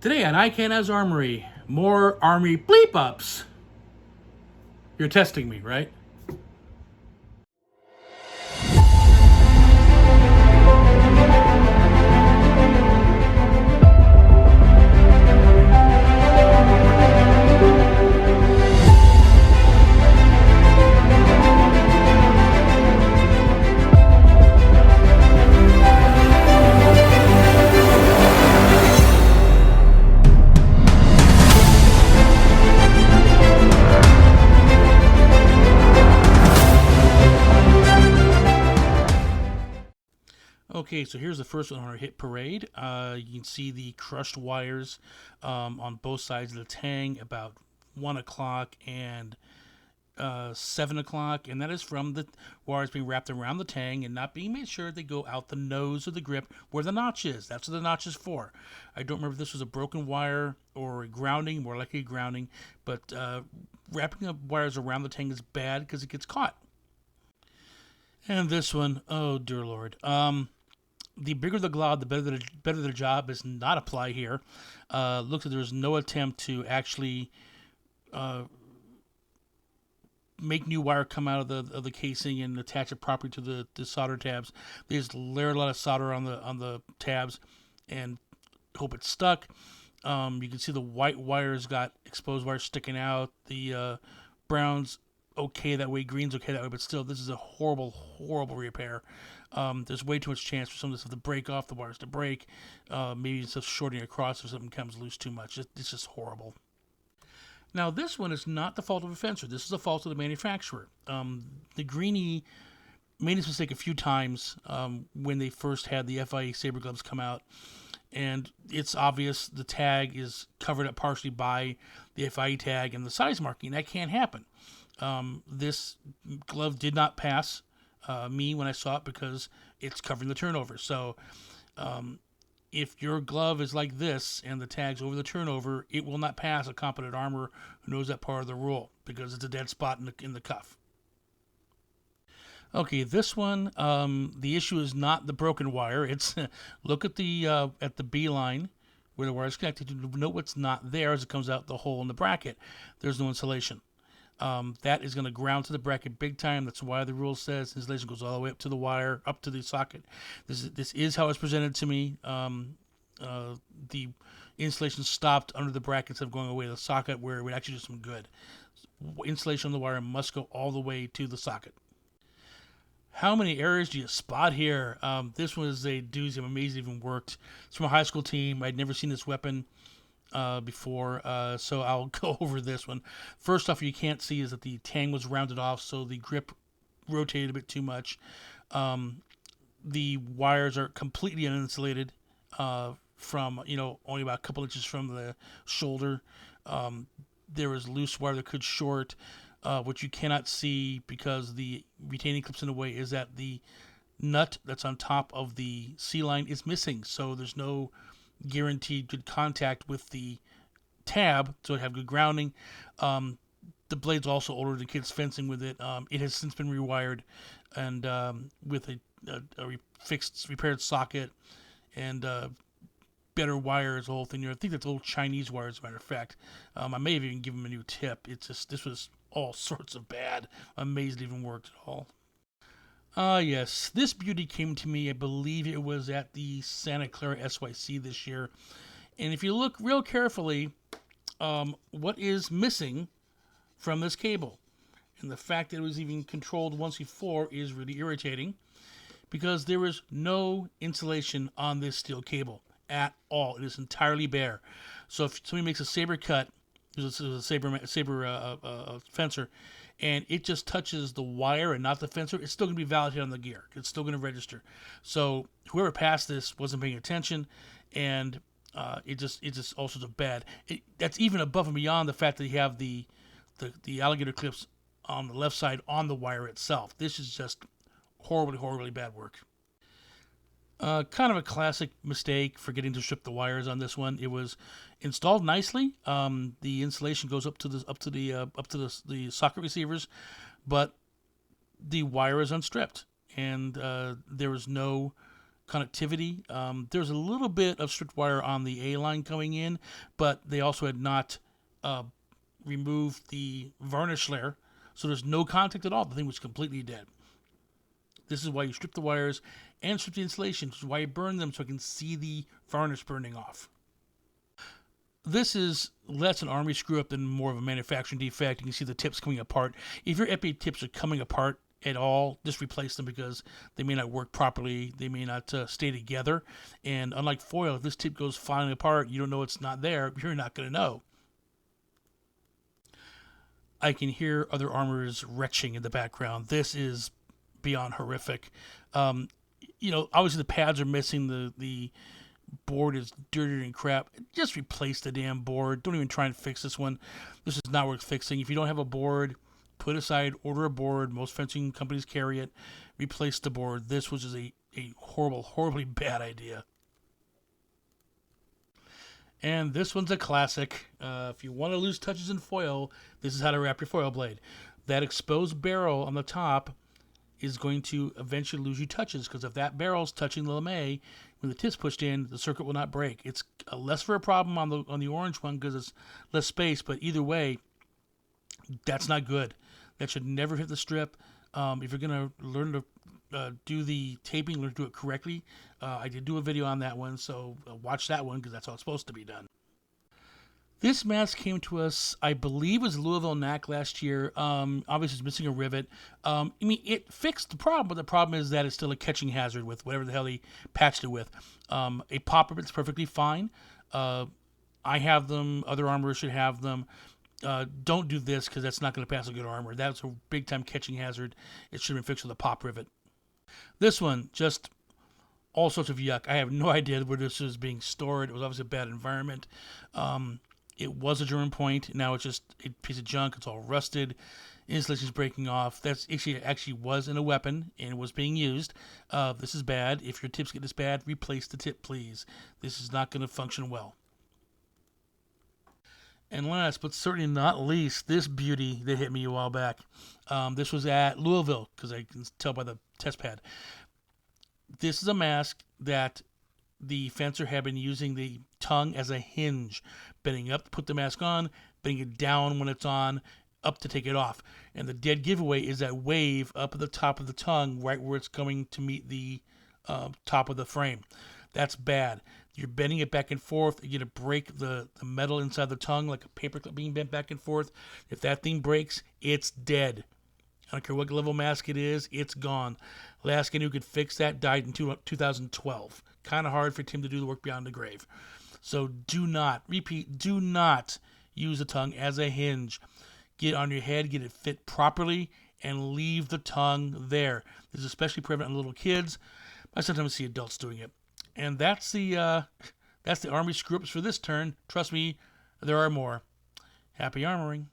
Today on Haz Armory, more Army bleep ups. You're testing me, right? Okay, so here's the first one on our hit parade. You can see the crushed wires on both sides of the tang about 1 o'clock and 7 o'clock, and that is from the wires being wrapped around the tang and not being made sure they go out the nose of the grip where the notch is. That's what the notch is for. I don't remember if this was a broken wire or a grounding, more likely grounding, but wrapping up wires around the tang is bad because it gets caught. And this one, oh dear lord. The bigger the glob, the better the job does not apply here. Looks like there's no attempt to actually make new wire come out of the casing and attach it properly to the solder tabs. They just layer a lot of solder on the tabs and hope it's stuck. You can see the white wires got exposed wires sticking out. The brown's okay that way, green's okay that way, but still, this is a horrible, horrible repair. There's way too much chance for some of this stuff to break off, the wires to break. Maybe it's just shorting across if something comes loose too much. It's just horrible. Now, this one is not the fault of a fencer. This is the fault of the manufacturer. The Greenie made this mistake a few times when they first had the FIA Sabre gloves come out. And it's obvious the tag is covered up partially by the FIA tag and the size marking. That can't happen. This glove did not pass me when I saw it because it's covering the turnover. So if your glove is like this and the tag's over the turnover, it will not pass a competent armorer who knows that part of the rule because it's a dead spot in the cuff. Okay, this one, the issue is not the broken wire. It's look at the B line where the wire is connected. To note what's not there as it comes out the hole in the bracket. There's no insulation. That is going to ground to the bracket big time. That's why the rule says insulation goes all the way up to the wire, up to the socket. This is how it's presented to me. The insulation stopped under the bracket instead of going away to the socket where it would actually do some good. Insulation on the wire must go all the way to the socket. How many errors do you spot here? This was a doozy. I'm amazed it even worked. It's from a high school team. I'd never seen this weapon before, so I'll go over this one. First off, you can't see is that the tang was rounded off, so the grip rotated a bit too much. The wires are completely uninsulated from, only about a couple inches from the shoulder. There is loose wire that could short. What you cannot see because the retaining clips in the way is that the nut that's on top of the C-line is missing, so there's no guaranteed good contact with the tab, so it have good grounding. The blade's also older. The kid's fencing with it. It has since been rewired, and with a repaired socket and better wires, the whole thing. I think that's old Chinese wire, as a matter of fact. I may have even given him a new tip. It's just this was all sorts of bad. Amazed it even worked at all. Yes, this beauty came to me, I believe it was at the Santa Clara SYC this year. And if you look real carefully, what is missing from this cable? And the fact that it was even controlled once before is really irritating because there is no insulation on this steel cable at all. It is entirely bare. So if somebody makes a saber cut, there's a saber fencer, and it just touches the wire and not the fencer, it's still going to be validated on the gear. It's still going to register. So whoever passed this wasn't paying attention, and it's just all sorts of bad. That's even above and beyond the fact that you have the alligator clips on the left side on the wire itself. This is just horribly bad work. Kind of a classic mistake forgetting to strip the wires on this one. It was installed nicely. The insulation goes up to the socket receivers, but the wire is unstripped, and there is no connectivity. There's a little bit of stripped wire on the A line coming in, but they also had not removed the varnish layer, so there's no contact at all. The thing was completely dead. This is why you strip the wires and strip the insulation, which is why you burn them so I can see the varnish burning off. This is less an Armory screw up than more of a manufacturing defect. You can see the tips coming apart. If your EPI tips are coming apart at all, just replace them because they may not work properly. They may not stay together. And unlike foil, if this tip goes flying apart, you don't know it's not there, you're not going to know. I can hear other armors retching in the background. This is beyond horrific. Obviously the pads are missing. The board is dirtier than crap. Just replace the damn board. Don't even try and fix this one. This is not worth fixing. If you don't have a board, put aside, order a board. Most fencing companies carry it. Replace the board. This was just a horribly bad idea. And this one's a classic. If you want to lose touches in foil, this is how to wrap your foil blade. That exposed barrel on the top is going to eventually lose you touches, because if that barrel's touching the lame, when the tip's pushed in, the circuit will not break. It's less for a problem on the orange one because it's less space, but either way, that's not good. That should never hit the strip. If you're going to learn to do the taping, learn to do it correctly. I did do a video on that one, so watch that one because that's how it's supposed to be done. This mask came to us, I believe, was Louisville NAC last year. Obviously, it's missing a rivet. It fixed the problem, but the problem is that it's still a catching hazard with whatever the hell they patched it with. A pop rivet's perfectly fine. I have them. Other armorers should have them. Don't do this because that's not going to pass a good armor. That's a big-time catching hazard. It should have been fixed with a pop rivet. This one, just all sorts of yuck. I have no idea where this is being stored. It was obviously a bad environment. It was a German point. Now it's just a piece of junk. It's all rusted. Insulation's breaking off. That's actually was in a weapon and was being used. This is bad. If your tips get this bad, replace the tip, please. This is not going to function well. And last, but certainly not least, this beauty that hit me a while back. This was at Louisville, because I can tell by the test pad. This is a mask that the fencer had been using the tongue as a hinge, bending up to put the mask on, bending it down when it's on, up to take it off. And the dead giveaway is that wave up at the top of the tongue, right where it's going to meet the top of the frame. That's bad. You're bending it back and forth. You're going to break the metal inside the tongue like a paper clip being bent back and forth. If that thing breaks, it's dead. I don't care what level mask it is, it's gone. Last guy who could fix that died in 2012. Kind of hard for Tim to do the work beyond the grave. So do not use the tongue as a hinge. Get it on your head, get it fit properly, and leave the tongue there. This is especially prevalent in little kids. I sometimes see adults doing it. And that's the Armory screw-ups for this turn. Trust me, there are more. Happy armoring.